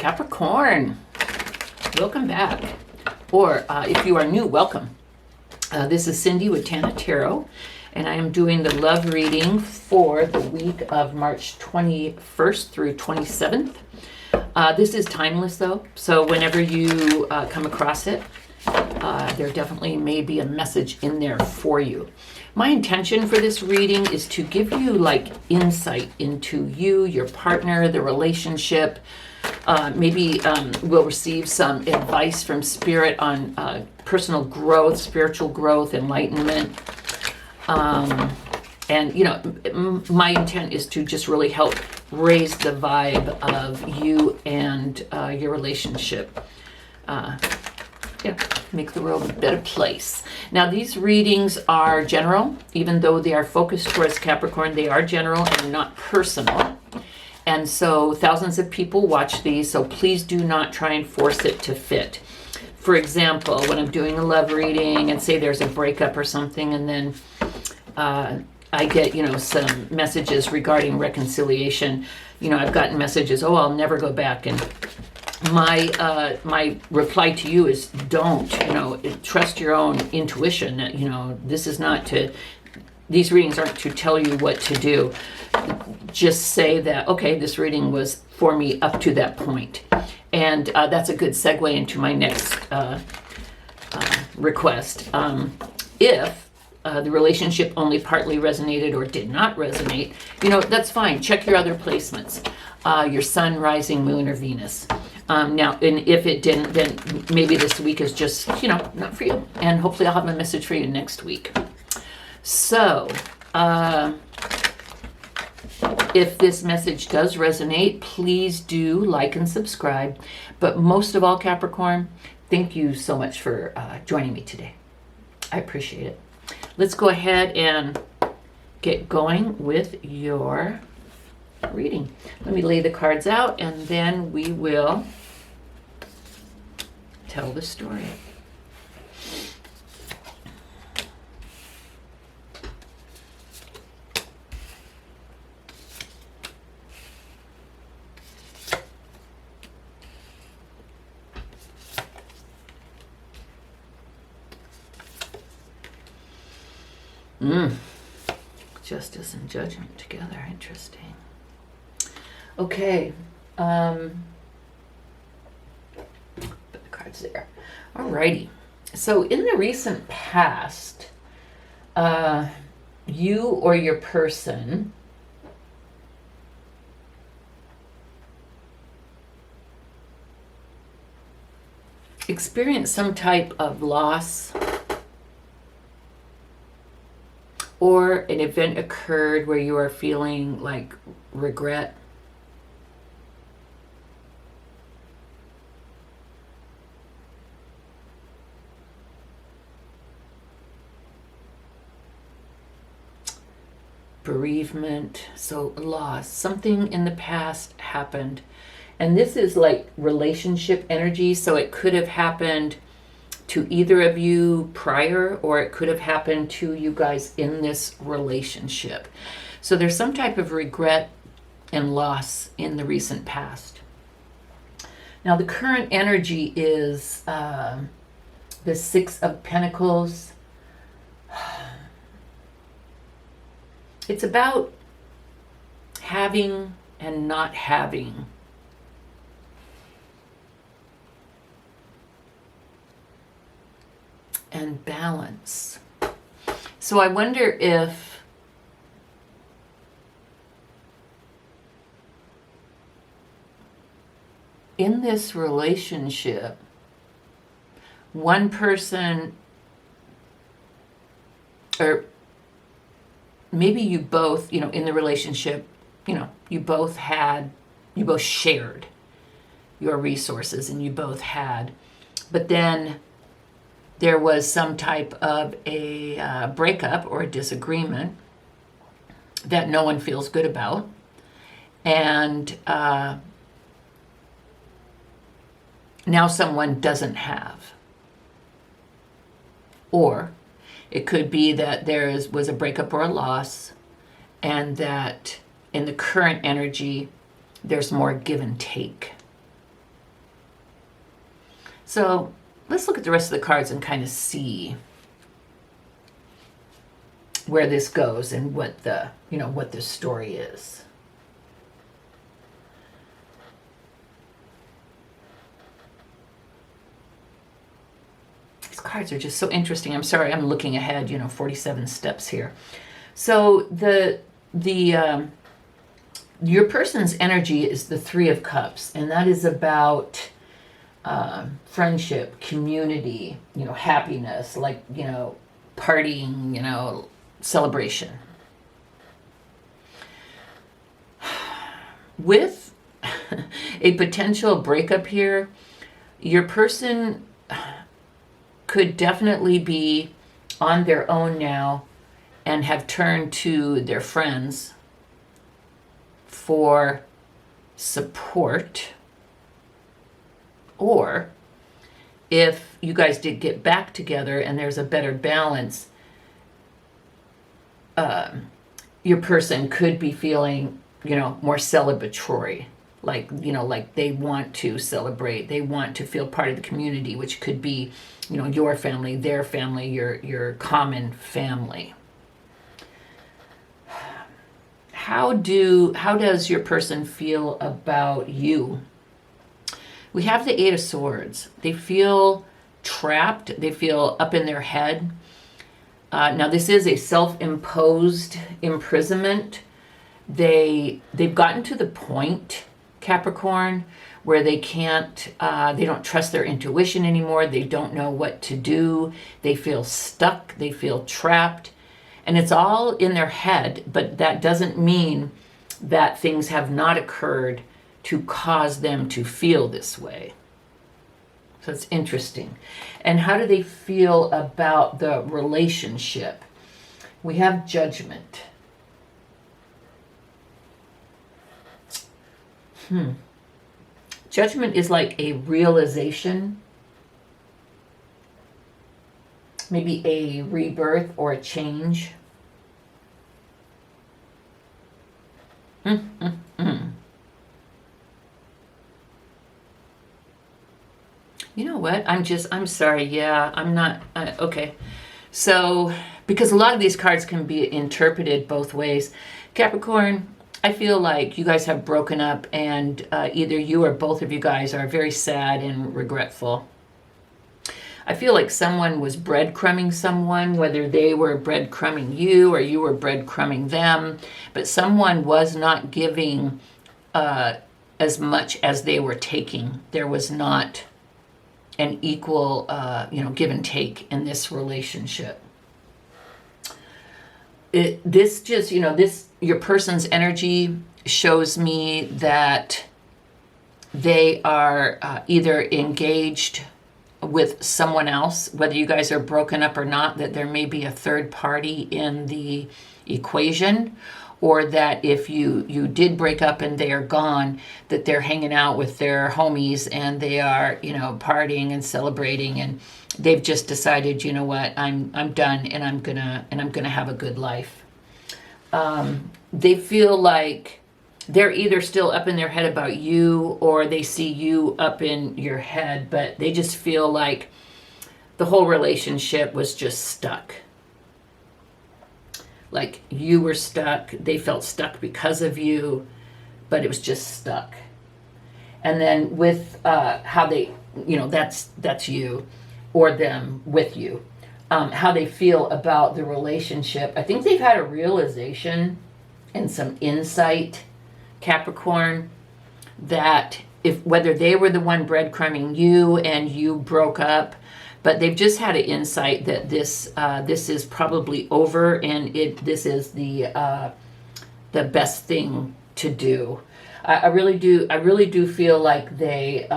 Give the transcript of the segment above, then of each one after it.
Capricorn, welcome back. Or if you are new, welcome. This is Cindy with Tana Tarot, and I am doing the love reading for the week of March 21st through 27th. This is timeless though, so whenever you come across it, there definitely may be a message in there for you. My intention for this reading is to give you like insight into you, your partner, the relationship. Maybe we'll receive some advice from Spirit on personal growth, spiritual growth, enlightenment. And, you know, my intent is to just really help raise the vibe of you and your relationship. Make the world a better place. Now, these readings are general. Even though they are focused towards Capricorn, they are general and not personal. And so thousands of people watch these, so please do not try and force it to fit. For example, when I'm doing a love reading and say there's a breakup or something, and then I get, you know, some messages regarding reconciliation. You know, I've gotten messages, oh, I'll never go back. And my reply to you is don't, you know, trust your own intuition. You know, this is not to, these readings aren't to tell you what to do. Just say that, okay, this reading was for me up to that point. And that's a good segue into my next request. If the relationship only partly resonated or did not resonate, you know, that's fine. Check your other placements, your sun, rising, moon, or Venus. Now, and if it didn't, then maybe this week is just, you know, not for you. And hopefully I'll have a message for you next week. So, if this message does resonate, please do like and subscribe. But most of all, Capricorn, thank you so much for joining me today. I appreciate it. Let's go ahead and get going with your reading. Let me lay the cards out and then we will tell the story. Justice and judgment together. Interesting. Okay. Put the cards there. Alrighty. So in the recent past, you or your person experienced some type of loss, or an event occurred where you are feeling like regret. Bereavement, so loss. Something in the past happened. And this is like relationship energy, so it could have happened to either of you prior, or it could have happened to you guys in this relationship. So there's some type of regret and loss in the recent past. Now the current energy is the Six of Pentacles. It's about having and not having. And balance. So I wonder if in this relationship, one person, or maybe you both, you know, in the relationship, you know, you both shared your resources and you both had, but then there was some type of a breakup or a disagreement that no one feels good about. And now someone doesn't have. Or it could be that was a breakup or a loss, and that in the current energy, there's more give and take. So let's look at the rest of the cards and kind of see where this goes and what the, what the story is. These cards are just so interesting. I'm sorry, I'm looking ahead, 47 steps here. So your person's energy is the Three of Cups, and that is about friendship, community, happiness, like, partying, celebration. With a potential breakup here, your person could definitely be on their own now and have turned to their friends for support. Or if you guys did get back together and there's a better balance, your person could be feeling, more celebratory. Like, like they want to celebrate. They want to feel part of the community, which could be, your family, their family, your common family. How does your person feel about you? We have the Eight of Swords. They feel trapped. They feel up in their head. Now, this is a self-imposed imprisonment. They've gotten to the point, Capricorn, where they don't trust their intuition anymore. They don't know what to do. They feel stuck. They feel trapped. And it's all in their head, but that doesn't mean that things have not occurred to cause them to feel this way. So it's interesting. And how do they feel about the relationship? We have Judgment. Judgment is like a realization, maybe a rebirth or a change. You know what? I'm sorry. Yeah, I'm not. Okay. So, because a lot of these cards can be interpreted both ways. Capricorn, I feel like you guys have broken up and either you or both of you guys are very sad and regretful. I feel like someone was breadcrumbing someone, whether they were breadcrumbing you or you were breadcrumbing them, but someone was not giving as much as they were taking. There was not an equal, give and take in this relationship. Your person's energy shows me that they are either engaged with someone else, whether you guys are broken up or not, that there may be a third party in the equation, or that if you did break up and they are gone, that they're hanging out with their homies and they are, partying and celebrating, and they've just decided, you know what, I'm done and I'm gonna have a good life. They feel like they're either still up in their head about you or they see you up in your head, but they just feel like the whole relationship was just stuck. Like you were stuck, they felt stuck because of you, but it was just stuck. And then with how they, that's you or them with you, how they feel about the relationship. I think they've had a realization and some insight, Capricorn, that whether they were the one breadcrumbing you and you broke up, but they've just had an insight that this is probably over, and this is the best thing to do. I really do feel like they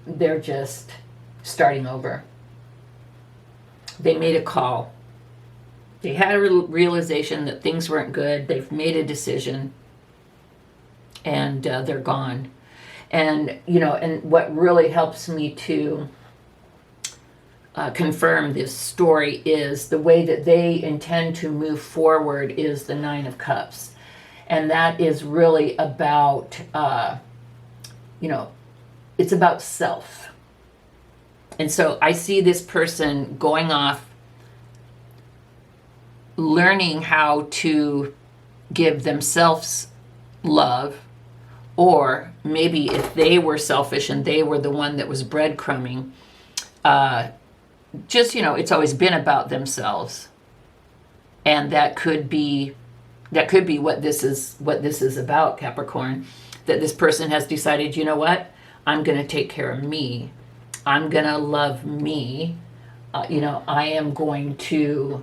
they're just starting over. They made a call. They had a realization that things weren't good. They've made a decision, and they're gone. And, and what really helps me to confirm this story is the way that they intend to move forward is the Nine of Cups. And that is really about, it's about self. And so I see this person going off, learning how to give themselves love, or maybe if they were selfish and they were the one that was breadcrumbing, just, it's always been about themselves. And that could be what this is about, Capricorn, that this person has decided, you know what, I'm going to take care of me. I'm going to love me. I am going to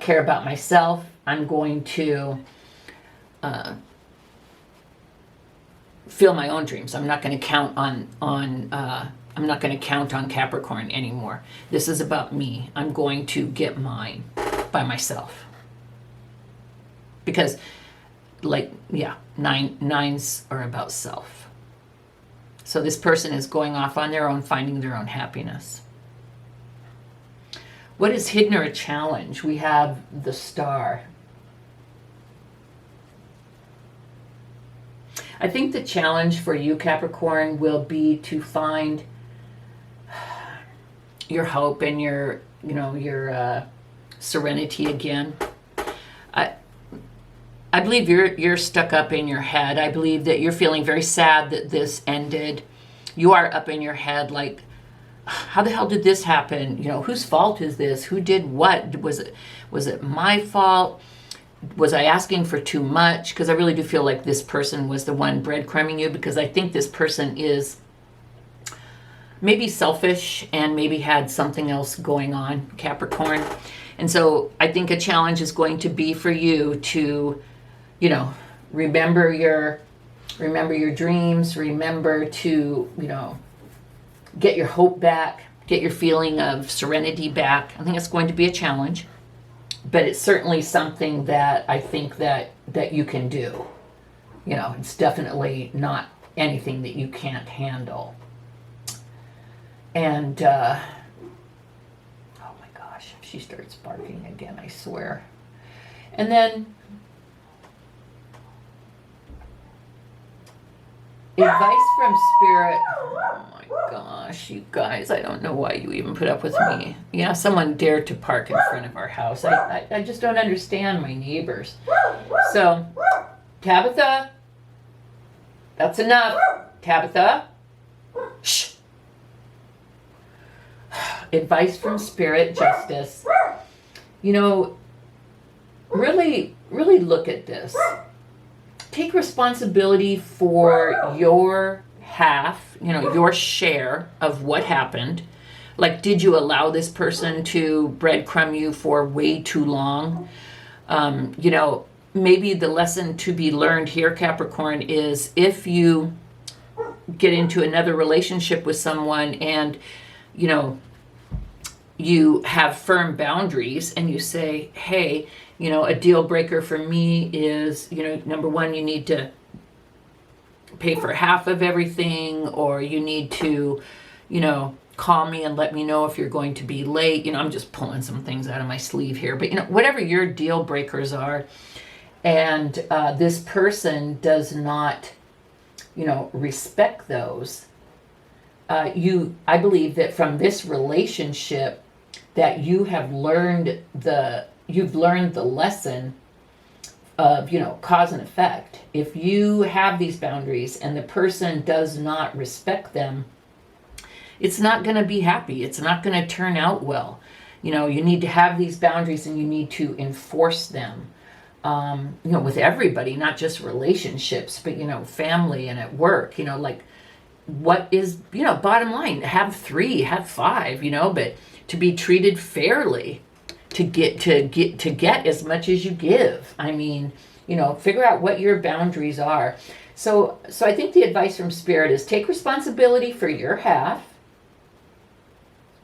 care about myself. I'm going to feel my own dreams. I'm not going to count on Capricorn anymore. This is about me. I'm going to get mine by myself. Because nines are about self. So this person is going off on their own, finding their own happiness. What is hidden or a challenge? We have the Star. I think the challenge for you, Capricorn, will be to find your hope and your serenity again. I believe you're stuck up in your head. I believe that you're feeling very sad that this ended. You are up in your head like, how the hell did this happen? Whose fault is this? Who did what? Was it my fault? Was I asking for too much? Because I really do feel like this person was the one breadcrumbing you, because I think this person is maybe selfish and maybe had something else going on, Capricorn. And so I think a challenge is going to be for you to, remember your dreams, remember to, get your hope back, get your feeling of serenity back. I think it's going to be a challenge, but it's certainly something that I think that you can do. It's definitely not anything that you can't handle. And, oh my gosh, if she starts barking again, I swear. And then, advice from Spirit. Oh my gosh, you guys, I don't know why you even put up with me. Someone dared to park in front of our house. I just don't understand my neighbors. So, Tabitha, that's enough. Tabitha, shh. Advice from Spirit, Justice. Really, really look at this. Take responsibility for your half, your share of what happened. Like, did you allow this person to breadcrumb you for way too long? Maybe the lesson to be learned here, Capricorn, is if you get into another relationship with someone and, you have firm boundaries and you say, hey, a deal breaker for me is, number one, you need to pay for half of everything, or you need to, call me and let me know if you're going to be late. I'm just pulling some things out of my sleeve here, but whatever your deal breakers are, and this person does not, respect those, I believe that from this relationship that you have learned you've learned the lesson of, cause and effect. If you have these boundaries and the person does not respect them, it's not going to be happy. It's not going to turn out well. You need to have these boundaries and you need to enforce them, with everybody, not just relationships, but, family and at work, what is, bottom line, have 3, have 5, but to be treated fairly, to get as much as you give. I mean, figure out what your boundaries are. So I think the advice from Spirit is take responsibility for your half,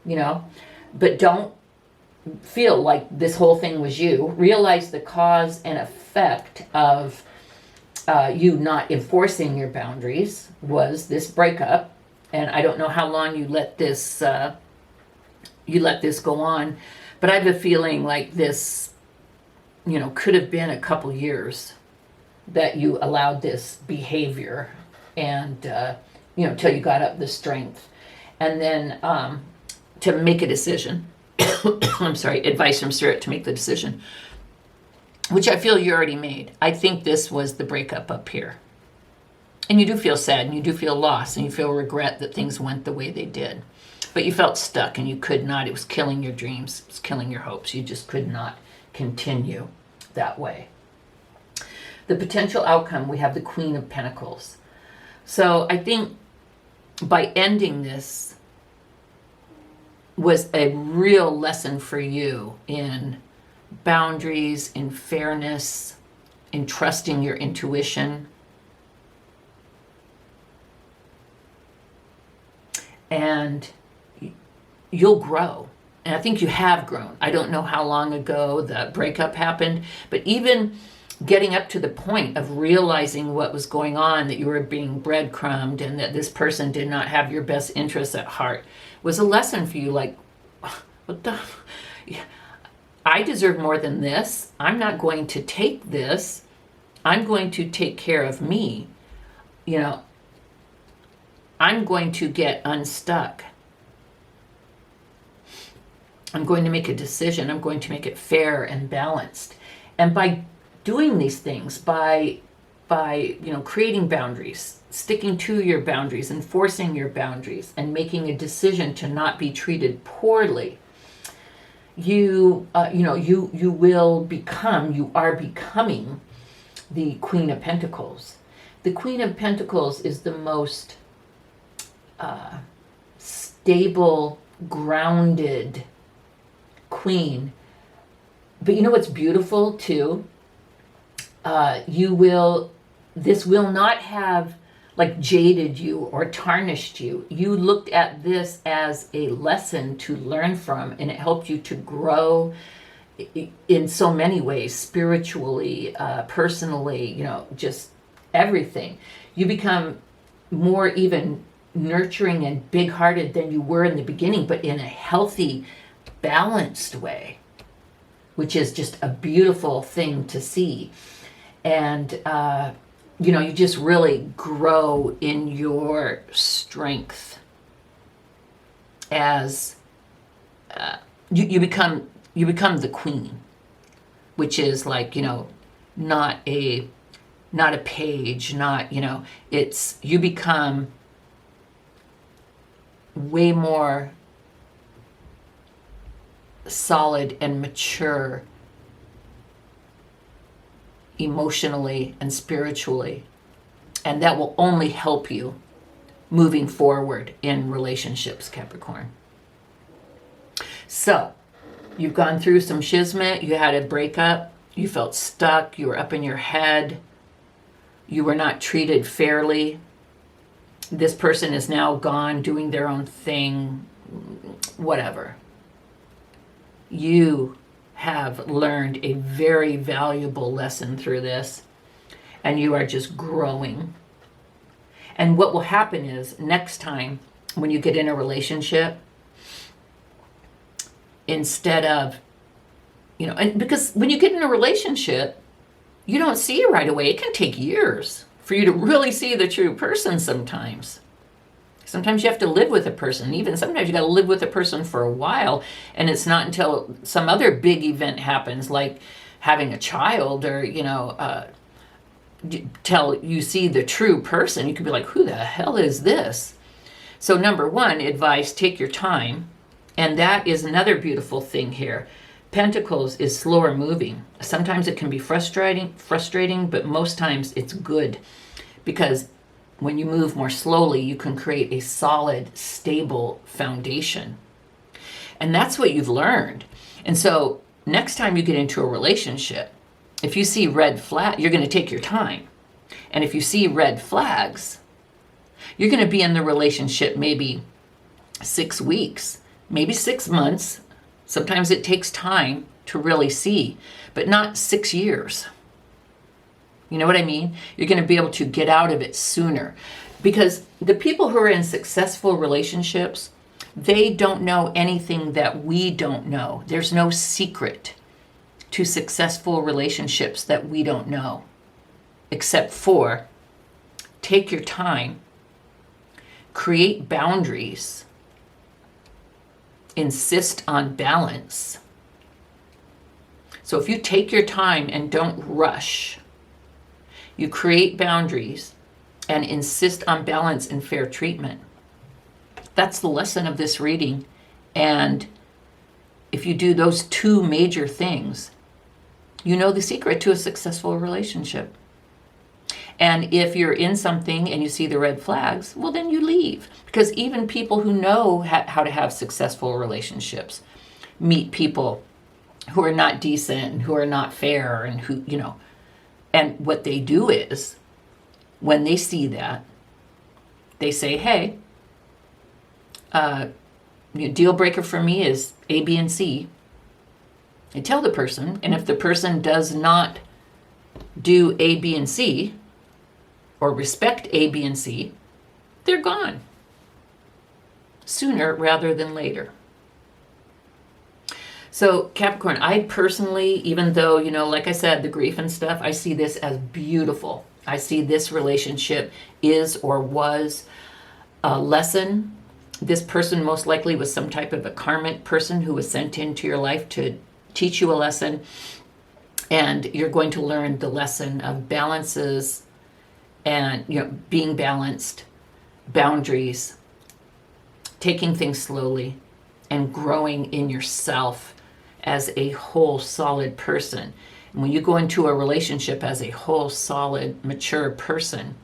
but don't feel like this whole thing was you. Realize the cause and effect of you not enforcing your boundaries was this breakup. And I don't know how long you let this go on, but I have a feeling like this, could have been a couple years that you allowed this behavior and till you got up the strength, and then to make a decision. I'm sorry, advice from Spirit to make the decision, which I feel you already made. I think this was the breakup up here. And you do feel sad, and you do feel lost, and you feel regret that things went the way they did. But you felt stuck, and you could not. It was killing your dreams. It was killing your hopes. You just could not continue that way. The potential outcome, we have the Queen of Pentacles. So I think by ending this was a real lesson for you in boundaries, in fairness, in trusting your intuition. And you'll grow. And I think you have grown. I don't know how long ago the breakup happened, but even getting up to the point of realizing what was going on, that you were being breadcrumbed and that this person did not have your best interests at heart, was a lesson for you. Like, what the? I deserve more than this. I'm not going to take this. I'm going to take care of me. I'm going to get unstuck. I'm going to make a decision. I'm going to make it fair and balanced. And by doing these things, by creating boundaries, sticking to your boundaries, enforcing your boundaries, and making a decision to not be treated poorly, you are becoming the Queen of Pentacles. The Queen of Pentacles is the most stable, grounded queen. But you know what's beautiful too? This will not have like jaded you or tarnished you. You looked at this as a lesson to learn from, and it helped you to grow in so many ways, spiritually, personally, just everything. You become more even nurturing and big-hearted than you were in the beginning, but in a healthy, balanced way, which is just a beautiful thing to see. And you just really grow in your strength as you become the queen, which is like, not a page, it's, you become way more solid and mature emotionally and spiritually, and that will only help you moving forward in relationships, Capricorn. So you've gone through some schisma, you had a breakup, you felt stuck, you were up in your head, you were not treated fairly. This person is now gone, doing their own thing, whatever. You have learned a very valuable lesson through this, and you are just growing. And what will happen is, next time when you get in a relationship, instead of, and because when you get in a relationship, you don't see it right away. It can take years for you to really see the true person sometimes. Sometimes you have to live with a person. Even sometimes you got to live with a person for a while, and it's not until some other big event happens, like having a child, or till you see the true person. You could be like, who the hell is this? So number one, advice, take your time. And that is another beautiful thing here. Pentacles is slower moving. Sometimes it can be frustrating, but most times it's good, because when you move more slowly, you can create a solid, stable foundation. And that's what you've learned. And so next time you get into a relationship, if you see red flag, you're going to take your time. And if you see red flags, you're going to be in the relationship maybe 6 weeks, maybe 6 months. Sometimes it takes time to really see, but not 6 years. You know what I mean? You're going to be able to get out of it sooner, because the people who are in successful relationships, they don't know anything that we don't know. There's no secret to successful relationships that we don't know, except for take your time, create boundaries, insist on balance. So if you take your time and don't rush, you create boundaries and insist on balance and fair treatment. That's the lesson of this reading. And if you do those two major things, you know the secret to a successful relationship. And if you're in something and you see the red flags, well, then you leave. Because even people who know how to have successful relationships meet people who are not decent, who are not fair, and who, and what they do is, when they see that, they say, hey, deal breaker for me is A, B, and C. I tell the person, and if the person does not do A, B, and C, or respect A, B, and C, they're gone. Sooner rather than later. So Capricorn, I personally, even though, like I said, the grief and stuff, I see this as beautiful. I see this relationship is or was a lesson. This person most likely was some type of a karmic person who was sent into your life to teach you a lesson. And you're going to learn the lesson of balances and, being balanced, boundaries, taking things slowly, and growing in yourself as a whole solid person. And when you go into a relationship as a whole solid, mature person,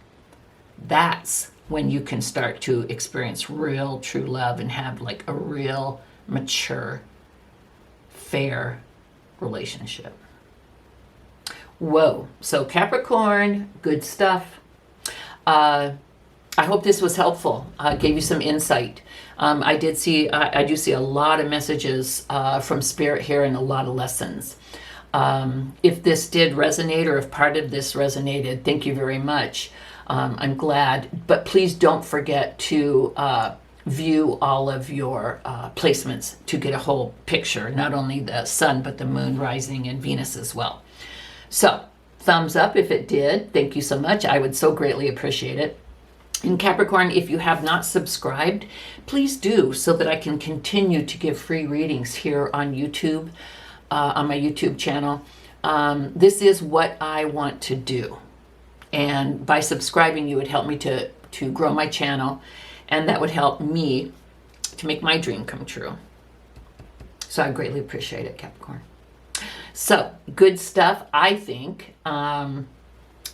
that's when you can start to experience real, true love and have like a real, mature, fair relationship. Whoa. So Capricorn, good stuff. I hope this was helpful. Gave you some insight. I do see a lot of messages from Spirit here and a lot of lessons. If this did resonate, or if part of this resonated, thank you very much. I'm glad. But please don't forget to view all of your placements to get a whole picture, not only the sun, but the moon rising and Venus as well. So thumbs up if it did. Thank you so much. I would so greatly appreciate it. And Capricorn, if you have not subscribed, please do, so that I can continue to give free readings here on YouTube, on my YouTube channel. This is what I want to do. And by subscribing, you would help me to grow my channel, and that would help me to make my dream come true. So I greatly appreciate it, Capricorn. So, good stuff, I think.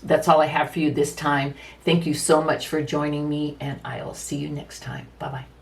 That's all I have for you this time. Thank you so much for joining me, and I'll see you next time. Bye-bye.